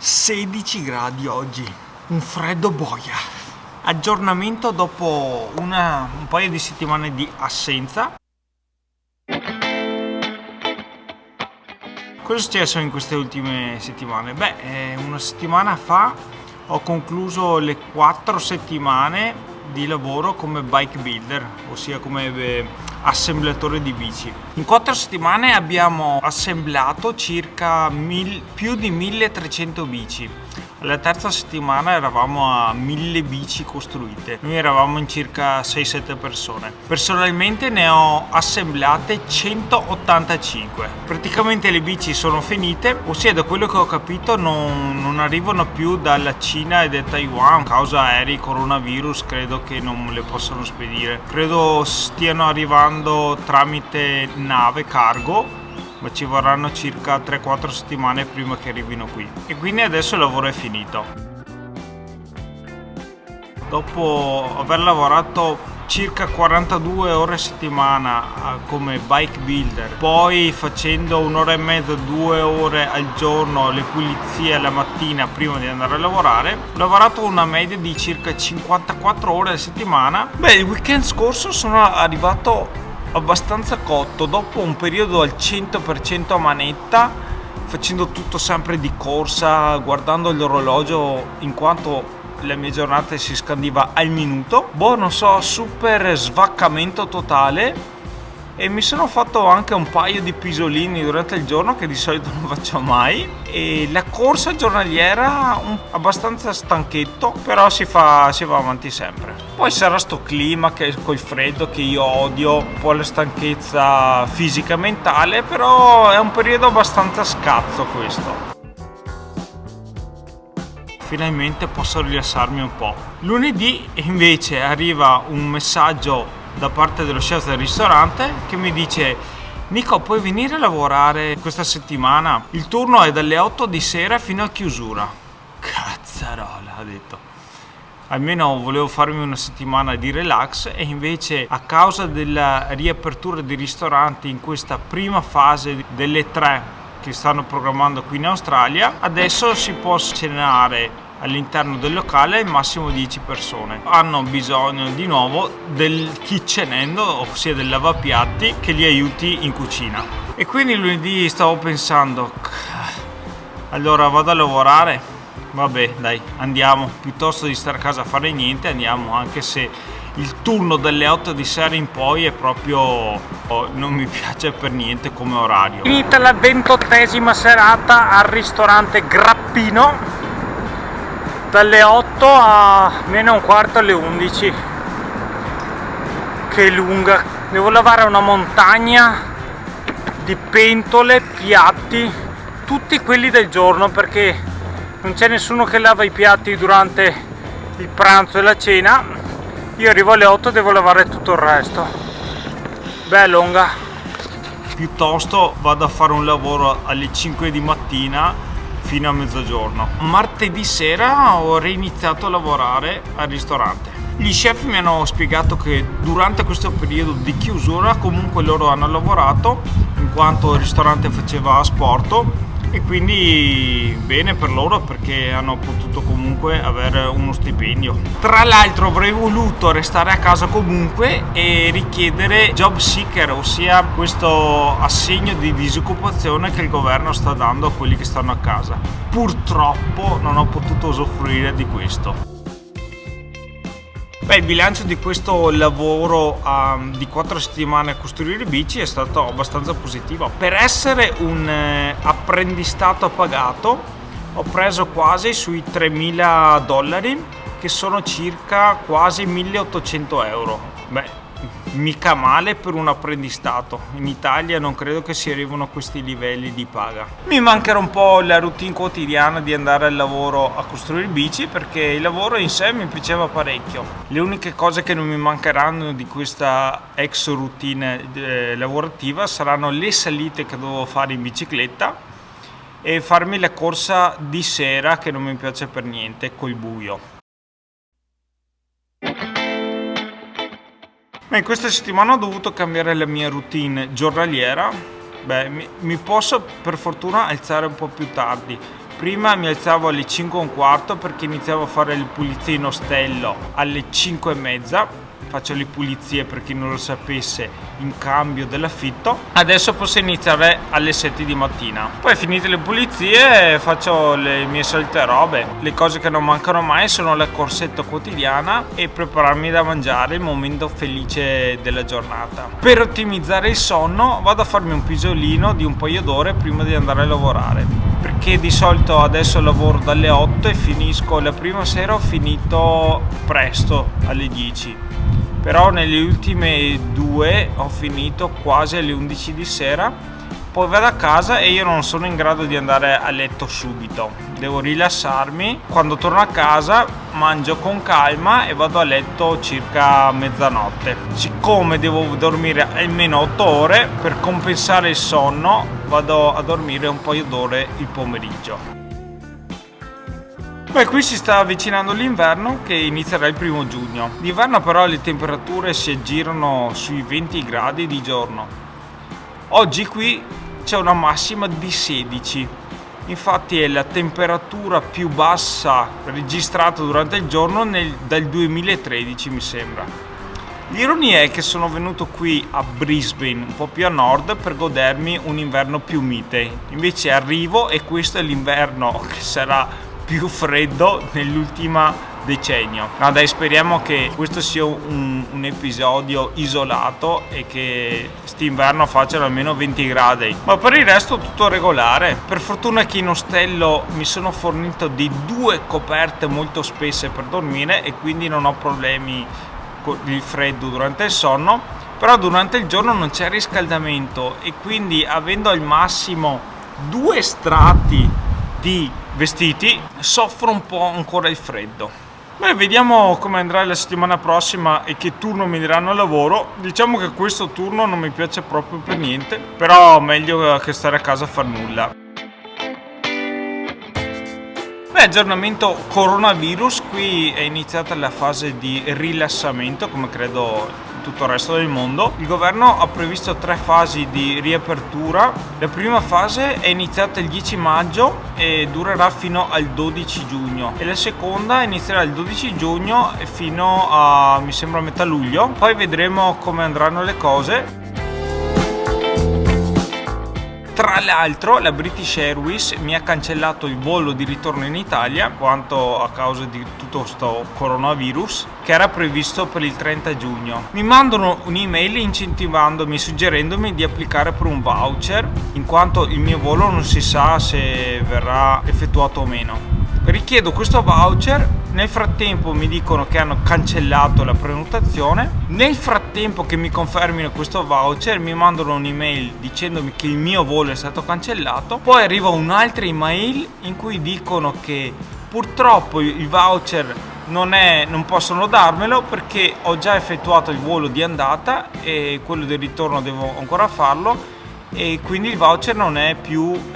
16 gradi oggi, un freddo boia. Aggiornamento dopo un paio di settimane di assenza. Cosa è successo in queste ultime settimane? Una settimana fa ho concluso le 4 settimane di lavoro come bike builder, ossia come assemblatore di bici. In 4 settimane abbiamo assemblato circa più di 1300 bici. Alla terza settimana eravamo a 1000 bici costruite. Noi eravamo in circa 6-7 persone. Personalmente ne ho assemblate 185. Praticamente le bici sono finite, ossia da quello che ho capito non arrivano più dalla Cina e da Taiwan. A causa aerei, coronavirus, credo che non le possano spedire. Credo stiano arrivando tramite nave cargo, ma ci vorranno circa 3-4 settimane prima che arrivino qui. E quindi adesso il lavoro è finito. Dopo aver lavorato circa 42 ore a settimana come bike builder, poi facendo un'ora e mezza, 2 ore al giorno le pulizie la mattina prima di andare a lavorare, ho lavorato una media di circa 54 ore a settimana. Il weekend scorso sono arrivato abbastanza cotto, dopo un periodo al 100% a manetta, facendo tutto sempre di corsa, guardando l'orologio in quanto la mia giornata si scandiva al minuto. Non so, super svaccamento totale, e mi sono fatto anche un paio di pisolini durante il giorno che di solito non faccio mai, e la corsa giornaliera abbastanza stanchetto, però si va avanti sempre. Poi sarà sto clima che col freddo che io odio, un po' la stanchezza fisica e mentale, però è un periodo abbastanza scazzo questo. Finalmente posso rilassarmi un po'. Lunedì invece arriva un messaggio da parte dello chef del ristorante che mi dice: Nico, puoi venire a lavorare questa settimana? Il turno è dalle 8 di sera fino a chiusura. Cazzarola, ha detto. Almeno volevo farmi una settimana di relax, e invece a causa della riapertura dei ristoranti in questa prima fase delle 3 che stanno programmando qui in Australia, adesso si può cenare all'interno del locale al massimo 10 persone. Hanno bisogno di nuovo del kitchen hand, ossia del lavapiatti, che li aiuti in cucina. E quindi lunedì stavo pensando, allora vado a lavorare? Vabbè, dai, andiamo, piuttosto di stare a casa a fare niente, andiamo, anche se il turno dalle 8 di sera in poi è proprio, non mi piace per niente come orario. Finita la 28ª serata al ristorante Grappino, dalle 8 a meno un quarto alle 11. Che lunga. Devo lavare una montagna di pentole, piatti, tutti quelli del giorno, perché non c'è nessuno che lava i piatti durante il pranzo e la cena. Io arrivo alle 8 e devo lavare tutto il resto. È lunga. Piuttosto vado a fare un lavoro alle 5 di mattina fino a mezzogiorno. Martedì sera ho reiniziato a lavorare al ristorante. Gli chef mi hanno spiegato che durante questo periodo di chiusura comunque loro hanno lavorato, in quanto il ristorante faceva asporto, e quindi bene per loro, perché hanno potuto comunque avere uno stipendio. Tra l'altro avrei voluto restare a casa comunque e richiedere job seeker, ossia questo assegno di disoccupazione che il governo sta dando a quelli che stanno a casa. Purtroppo non ho potuto usufruire di questo. Il bilancio di questo lavoro di 4 settimane a costruire bici è stato abbastanza positivo. Per essere un apprendistato pagato ho preso quasi sui $3.000, che sono circa quasi 1.800 euro. Mica male per un apprendistato. In Italia non credo che si arrivino a questi livelli di paga. Mi mancherà un po' la routine quotidiana di andare al lavoro a costruire bici, perché il lavoro in sé mi piaceva parecchio. Le uniche cose che non mi mancheranno di questa ex routine lavorativa saranno le salite che devo fare in bicicletta e farmi la corsa di sera, che non mi piace per niente col buio. In questa settimana ho dovuto cambiare la mia routine giornaliera. Mi posso per fortuna alzare un po' più tardi, Prima mi alzavo alle 5 e un quarto perché iniziavo a fare le pulizie in ostello alle 5 e mezza. Faccio le pulizie, per chi non lo sapesse, in cambio dell'affitto. Adesso posso iniziare alle 7 di mattina. Poi finite le pulizie faccio le mie solite robe. Le cose che non mancano mai sono la corsetta quotidiana e prepararmi da mangiare, il momento felice della giornata. Per ottimizzare il sonno vado a farmi un pisolino di un paio d'ore prima di andare a lavorare, perché di solito adesso lavoro dalle 8 e finisco, la prima sera ho finito presto alle 10, però nelle ultime due ho finito quasi alle 11 di sera. Poi vado a casa e io non sono in grado di andare a letto subito, devo rilassarmi. Quando torno a casa mangio con calma e vado a letto circa mezzanotte. Siccome devo dormire almeno 8 ore, per compensare il sonno vado a dormire un paio d'ore il pomeriggio. Beh, qui si sta avvicinando l'inverno che inizierà il 1° giugno. D'inverno però le temperature si aggirano sui 20 gradi di giorno. Oggi qui c'è una massima di 16. Infatti è la temperatura più bassa registrata durante il giorno dal 2013, mi sembra. L'ironia è che sono venuto qui a Brisbane, un po' più a nord, per godermi un inverno più mite. Invece arrivo e questo è l'inverno che sarà più freddo nell'ultimo decennio. No dai, speriamo che questo sia un episodio isolato e che st'inverno facciano almeno 20 gradi, ma per il resto tutto regolare. Per fortuna che in ostello mi sono fornito di 2 coperte molto spesse per dormire e quindi non ho problemi con il freddo durante il sonno, però durante il giorno non c'è riscaldamento e quindi avendo al massimo 2 strati di vestiti soffro un po' ancora il freddo. Beh, vediamo come andrà la settimana prossima e che turno mi daranno al lavoro. Diciamo che questo turno non mi piace proprio per niente, però meglio che stare a casa a far nulla. Beh, aggiornamento coronavirus, qui è iniziata la fase di rilassamento, come credo tutto il resto del mondo. Il governo ha previsto 3 fasi di riapertura. La prima fase è iniziata il 10 maggio e durerà fino al 12 giugno e la seconda inizierà il 12 giugno fino a, mi sembra, metà luglio. Poi vedremo come andranno le cose. Tra l'altro la British Airways mi ha cancellato il volo di ritorno in Italia quanto a causa di tutto sto coronavirus che era previsto per il 30 giugno. Mi mandano un'email incentivandomi, suggerendomi di applicare per un voucher in quanto il mio volo non si sa se verrà effettuato o meno. Richiedo questo voucher, nel frattempo mi dicono che hanno cancellato la prenotazione, nel frattempo che mi confermino questo voucher mi mandano un'email dicendomi che il mio volo è stato cancellato, poi arriva un'altra email in cui dicono che purtroppo il voucher non possono darmelo perché ho già effettuato il volo di andata e quello del ritorno devo ancora farlo e quindi il voucher non è più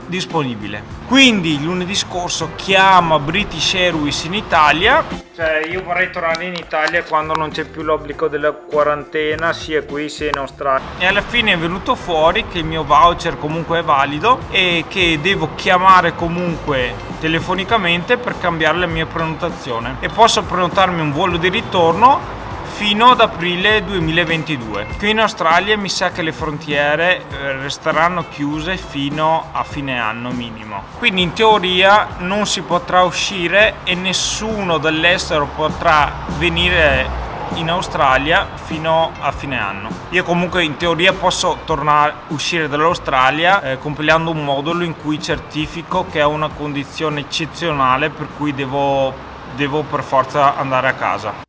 disponibile. Quindi lunedì scorso chiamo British Airways in Italia, cioè io vorrei tornare in Italia quando non c'è più l'obbligo della quarantena sia qui sia in Australia, e alla fine è venuto fuori che il mio voucher comunque è valido e che devo chiamare comunque telefonicamente per cambiare la mia prenotazione e posso prenotarmi un volo di ritorno fino ad aprile 2022. Qui in Australia mi sa che le frontiere resteranno chiuse fino a fine anno minimo. Quindi in teoria non si potrà uscire e nessuno dall'estero potrà venire in Australia fino a fine anno. Io comunque in teoria posso uscire dall'Australia compilando un modulo in cui certifico che è una condizione eccezionale per cui devo per forza andare a casa.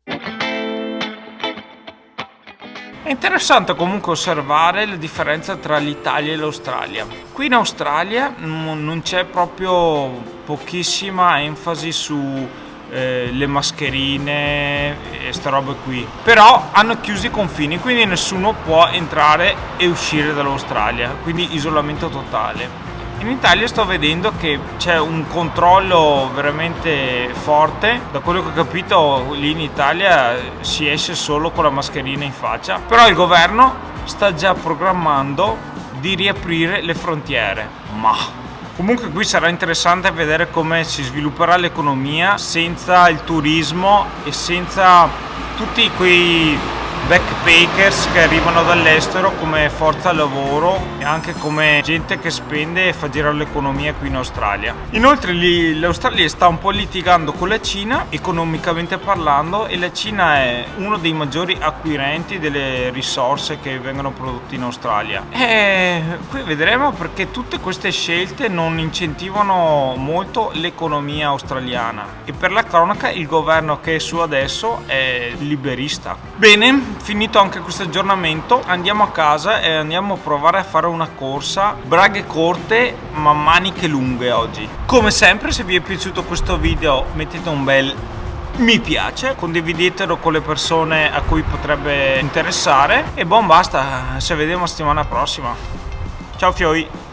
È interessante comunque osservare la differenza tra l'Italia e l'Australia. Qui in Australia non c'è proprio pochissima enfasi su le mascherine e sta robe qui, però hanno chiuso i confini, quindi nessuno può entrare e uscire dall'Australia, quindi isolamento totale. In Italia sto vedendo che c'è un controllo veramente forte. Da quello che ho capito lì in Italia si esce solo con la mascherina in faccia, però il governo sta già programmando di riaprire le frontiere. Ma Comunque qui sarà interessante vedere come si svilupperà l'economia senza il turismo e senza tutti quei backpackers che arrivano dall'estero come forza lavoro e anche come gente che spende e fa girare l'economia qui in Australia. Inoltre l'Australia sta un po' litigando con la Cina economicamente parlando, e la Cina è uno dei maggiori acquirenti delle risorse che vengono prodotte in Australia, e qui vedremo perché tutte queste scelte non incentivano molto l'economia australiana, e per la cronaca il governo che è su adesso è liberista. Bene, finito anche questo aggiornamento, andiamo a casa e andiamo a provare a fare una corsa braghe corte ma maniche lunghe oggi. Come sempre, se vi è piaciuto questo video mettete un bel mi piace, condividetelo con le persone a cui potrebbe interessare e buon basta, ci vediamo settimana prossima. Ciao fioi.